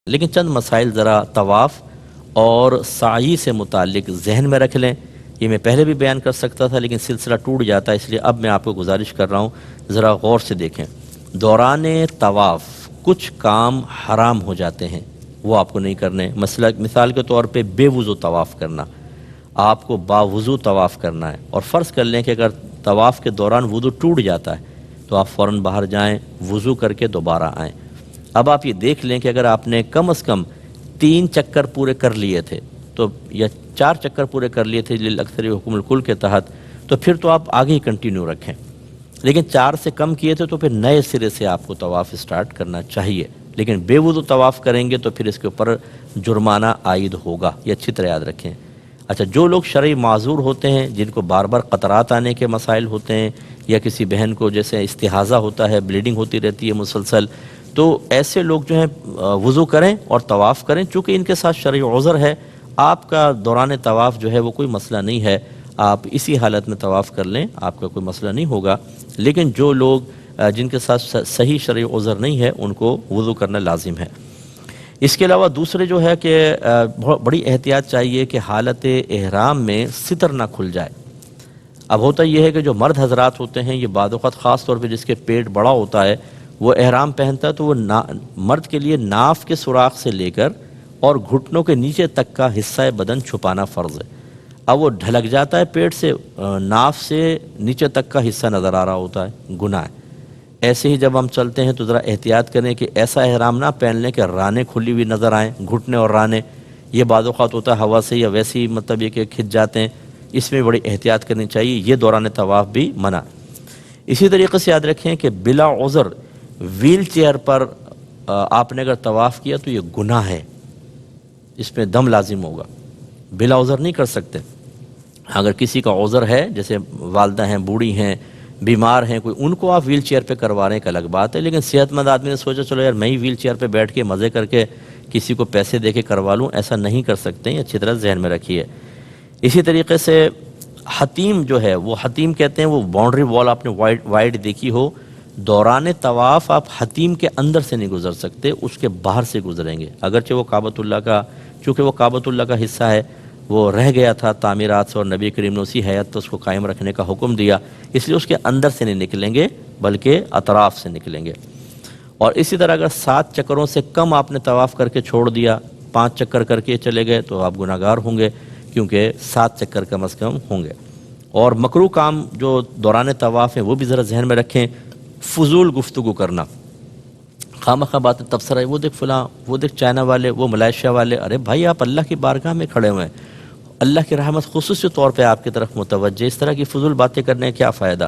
لیکن چند مسائل ذرا طواف اور سعی سے متعلق ذہن میں رکھ لیں. یہ میں پہلے بھی بیان کر سکتا تھا لیکن سلسلہ ٹوٹ جاتا ہے، اس لیے اب میں آپ کو گزارش کر رہا ہوں ذرا غور سے دیکھیں. دوران طواف کچھ کام حرام ہو جاتے ہیں، وہ آپ کو نہیں کرنے. مثال کے طور پہ بے وضو طواف کرنا، آپ کو باوضو طواف کرنا ہے. اور فرض کر لیں کہ اگر طواف کے دوران وضو ٹوٹ جاتا ہے تو آپ فوراً باہر جائیں، وضو کر کے دوبارہ آئیں. اب آپ یہ دیکھ لیں کہ اگر آپ نے کم از کم 3 چکر پورے کر لیے تھے تو یا 4 چکر پورے کر لیے تھے للاکثر حکم الکل کے تحت، تو پھر تو آپ آگے ہی کنٹینیو رکھیں. لیکن 4 سے کم کیے تھے تو پھر نئے سرے سے آپ کو طواف اسٹارٹ کرنا چاہیے. لیکن بے وضو طواف کریں گے تو پھر اس کے اوپر جرمانہ عائد ہوگا، یہ اچھی طرح یاد رکھیں. اچھا، جو لوگ شرعی معذور ہوتے ہیں، جن کو بار بار قطرات آنے کے مسائل ہوتے ہیں، یا کسی بہن کو جیسے استحاضہ ہوتا ہے، بلیڈنگ ہوتی رہتی ہے مسلسل، تو ایسے لوگ جو ہیں وضو کریں اور طواف کریں. چونکہ ان کے ساتھ شرعی عذر ہے، آپ کا دوران طواف جو ہے وہ کوئی مسئلہ نہیں ہے، آپ اسی حالت میں طواف کر لیں، آپ کا کوئی مسئلہ نہیں ہوگا. لیکن جو لوگ جن کے ساتھ صحیح شرعی عذر نہیں ہے ان کو وضو کرنا لازم ہے. اس کے علاوہ دوسرے جو ہے کہ بڑی احتیاط چاہیے کہ حالت احرام میں ستر نہ کھل جائے. اب ہوتا یہ ہے کہ جو مرد حضرات ہوتے ہیں، یہ بعض اوقات خاص طور پہ جس کے پیٹ بڑا ہوتا ہے، وہ احرام پہنتا ہے تو وہ مرد کے لیے ناف کے سوراخ سے لے کر اور گھٹنوں کے نیچے تک کا حصہ بدن چھپانا فرض ہے. اب وہ ڈھلک جاتا ہے پیٹ سے، ناف سے نیچے تک کا حصہ نظر آ رہا ہوتا ہے، گناہ ہے. ایسے ہی جب ہم چلتے ہیں تو ذرا احتیاط کریں کہ ایسا احرام نہ پہن لیں کہ رانے کھلی ہوئی نظر آئیں، گھٹنے اور رانے. یہ بعض اوقات ہوتا ہے ہوا سے یا ویسے ہی مطلب یہ کہ کھنچ جاتے ہیں، اس میں بڑی احتیاط کرنی چاہیے. یہ دوران طواف بھی منع. اسی طریقے سے یاد رکھیں کہ بلا عذر ویل چیئر پر آپ نے اگر طواف کیا تو یہ گناہ ہے، اس میں دم لازم ہوگا. بلا عذر نہیں کر سکتے. اگر کسی کا عذر ہے، جیسے والدہ ہیں، بوڑھی ہیں، بیمار ہیں کوئی، ان کو آپ ویل چیئر پہ کروا رہے ہیں، ایک الگ بات ہے. لیکن صحت مند آدمی نے سوچا چلو یار میں ہی ویل چیئر پہ بیٹھ کے مزے کر کے کسی کو پیسے دے کے کروا لوں، ایسا نہیں کر سکتے ہیں، اچھی طرح ذہن میں رکھیے. اسی طریقے سے حتیم جو ہے، وہ حتیم کہتے ہیں وہ باؤنڈری وال آپ نے وائڈ دیکھی ہو، دوران طواف آپ حتیم کے اندر سے نہیں گزر سکتے، اس کے باہر سے گزریں گے. اگرچہ وہ کعبۃ اللہ کا، چونکہ وہ کعبۃ اللہ کا حصہ ہے، وہ رہ گیا تھا تعمیرات سے اور نبی کریم نے اسی حیات تو اس کو قائم رکھنے کا حکم دیا، اس لیے اس کے اندر سے نہیں نکلیں گے بلکہ اطراف سے نکلیں گے. اور اسی طرح اگر 7 چکروں سے کم آپ نے طواف کر کے چھوڑ دیا، 5 چکر کر کے چلے گئے تو آپ گناہ گار ہوں گے، کیونکہ 7 چکر کم از کم ہوں گے. اور مکروہ کام جو دوران طواف ہیں وہ بھی ذرا ذہن میں رکھیں. فضول گفتگو کرنا، خواہ باتیں تبصرہ ہے، وہ دیکھ فلاں، وہ دیکھ چائنا والے، وہ ملائیشیا والے. ارے بھائی آپ اللہ کی بارگاہ میں کھڑے ہوئے ہیں، اللہ کی رحمت خصوصی طور پہ آپ کی طرف متوجہ، اس طرح کی فضول باتیں کرنے کا کیا فائدہ.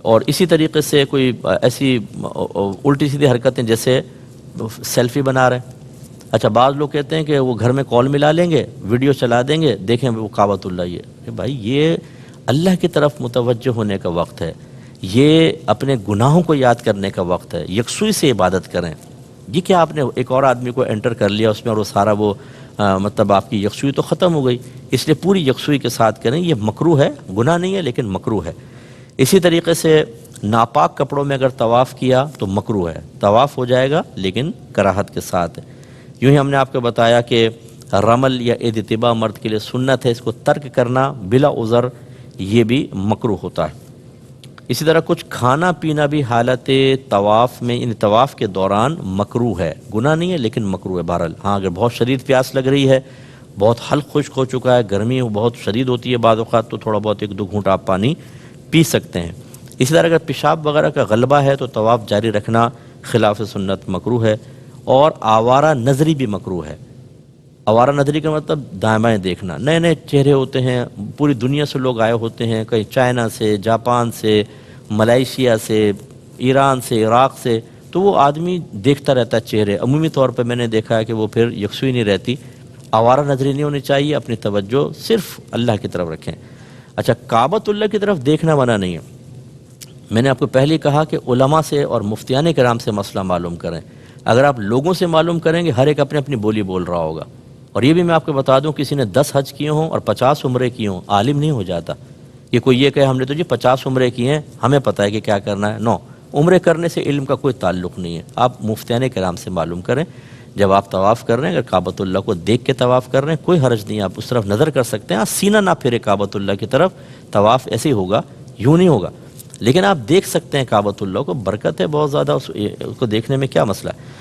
اور اسی طریقے سے کوئی ایسی الٹی سیدھی حرکتیں جیسے سیلفی بنا رہے ہیں. اچھا، بعض لوگ کہتے ہیں کہ وہ گھر میں کال ملا لیں گے، ویڈیو چلا دیں گے، دیکھیں وہ کعبۃ اللہ. یہ بھائی یہ اللہ کی طرف متوجہ ہونے کا وقت ہے، یہ اپنے گناہوں کو یاد کرنے کا وقت ہے. یکسوئی سے عبادت کریں. یہ کہ آپ نے ایک اور آدمی کو انٹر کر لیا اس میں اور وہ سارا وہ مطلب آپ کی یکسوئی تو ختم ہو گئی، اس لیے پوری یکسوئی کے ساتھ کریں. یہ مکروہ ہے، گناہ نہیں ہے لیکن مکروہ ہے. اسی طریقے سے ناپاک کپڑوں میں اگر طواف کیا تو مکروہ ہے، طواف ہو جائے گا لیکن کراہت کے ساتھ. یوں ہی ہم نے آپ کو بتایا کہ رمل یا عید اتباع مرد کے لیے سنت ہے، اس کو ترک کرنا بلا عذر یہ بھی مکروہ ہوتا ہے. اسی طرح کچھ کھانا پینا بھی حالت طواف میں، یعنی طواف کے دوران مکروہ ہے، گناہ نہیں ہے لیکن مکروہ ہے. بہرحال ہاں اگر بہت شدید پیاس لگ رہی ہے، بہت حلق خشک ہو چکا ہے، گرمی بہت شدید ہوتی ہے بعض اوقات، تو تھوڑا بہت 1-2 گھونٹ آپ پانی پی سکتے ہیں. اسی طرح اگر پیشاب وغیرہ کا غلبہ ہے تو طواف جاری رکھنا خلاف سنت مکروہ ہے. اور آوارہ نظری بھی مکروہ ہے. آوارہ نظری کا مطلب دائیں بائیں دیکھنا. نئے نئے چہرے ہوتے ہیں، پوری دنیا سے لوگ آئے ہوتے ہیں، کہیں چائنا سے، جاپان سے، ملائیشیا سے، ایران سے، عراق سے، تو وہ آدمی دیکھتا رہتا ہے چہرے. عمومی طور پہ میں نے دیکھا ہے کہ وہ پھر یکسوئی نہیں رہتی. آوارہ نظری نہیں ہونی چاہیے، اپنی توجہ صرف اللہ کی طرف رکھیں. اچھا، کعبۃ اللہ کی طرف دیکھنا منع نہیں ہے. میں نے آپ کو پہلے کہا کہ علماء سے اور مفتیان کرام سے مسئلہ معلوم کریں. اگر آپ لوگوں سے معلوم کریں گے، ہر ایک اپنی اپنی بولی بول رہا ہوگا. اور یہ بھی میں آپ کو بتا دوں، کسی نے 10 حج کیے ہوں اور 50 عمرے کیے ہوں، عالم نہیں ہو جاتا. یہ کوئی یہ کہے ہم نے تو جی 50 عمرے کیے ہیں، ہمیں پتہ ہے کہ کیا کرنا ہے. نو، عمرے کرنے سے علم کا کوئی تعلق نہیں ہے. آپ مفتیان کرام سے معلوم کریں. جب آپ طواف کر رہے ہیں اگر کعبۃ اللہ کو دیکھ کے طواف کر رہے ہیں کوئی حرج نہیں، آپ اس طرف نظر کر سکتے ہیں، سینہ نہ پھیرے کعبۃ اللہ کی طرف، طواف ایسے ہی ہوگا، یوں نہیں ہوگا، لیکن آپ دیکھ سکتے ہیں کعبۃ اللہ کو، برکت ہے بہت زیادہ اس کو دیکھنے میں، کیا مسئلہ ہے۔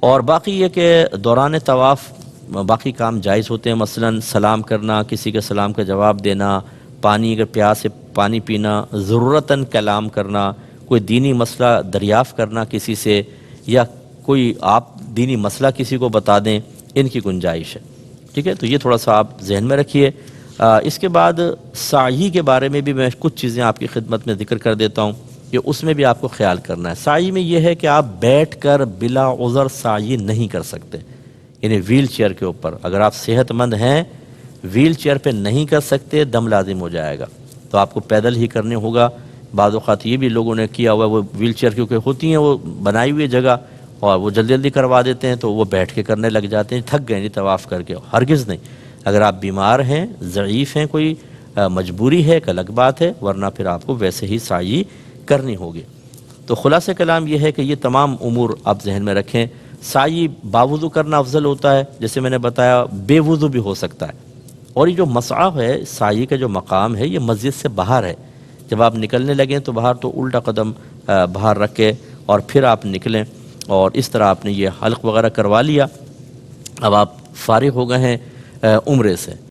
اور باقی یہ کہ دوران طواف باقی کام جائز ہوتے ہیں، مثلا سلام کرنا، کسی کے سلام کا جواب دینا، پانی اگر پیاس سے پانی پینا، ضرورتاً کلام کرنا، کوئی دینی مسئلہ دریافت کرنا کسی سے، یا کوئی آپ دینی مسئلہ کسی کو بتا دیں، ان کی گنجائش ہے، ٹھیک ہے۔ تو یہ تھوڑا سا آپ ذہن میں رکھیے۔ اس کے بعد سعی کے بارے میں بھی میں کچھ چیزیں آپ کی خدمت میں ذکر کر دیتا ہوں کہ اس میں بھی آپ کو خیال کرنا ہے۔ سعی میں یہ ہے کہ آپ بیٹھ کر بلا عذر سعی نہیں کر سکتے، یعنی ویل چیئر کے اوپر اگر آپ صحت مند ہیں، ویل چیئر پہ نہیں کر سکتے، دم لازم ہو جائے گا، تو آپ کو پیدل ہی کرنے ہوگا۔ بعض اوقات یہ بھی لوگوں نے کیا ہوا ہے، وہ ویل چیئر کیونکہ ہوتی ہیں وہ بنائی ہوئی جگہ، اور وہ جلدی جلدی کروا دیتے ہیں تو وہ بیٹھ کے کرنے لگ جاتے ہیں، تھک گئے نہیں طواف کر کے، ہرگز نہیں۔ اگر آپ بیمار ہیں، ضعیف ہیں، کوئی مجبوری ہے، ایک الگ بات ہے، ورنہ پھر آپ کو ویسے ہی سعی کرنی ہوگی۔ تو خلاصہ کلام یہ ہے کہ یہ تمام امور آپ ذہن میں رکھیں۔ سعی باوضو کرنا افضل ہوتا ہے، جیسے میں نے بتایا بے وضو بھی ہو سکتا ہے، اور یہ جو مسعی ہے، سعی کا جو مقام ہے، یہ مسجد سے باہر ہے۔ جب آپ نکلنے لگیں تو باہر تو الٹا قدم باہر رکھ کے اور پھر آپ نکلیں، اور اس طرح آپ نے یہ حلق وغیرہ کروا لیا، اب آپ فارغ ہو گئے ہیں عمرے سے۔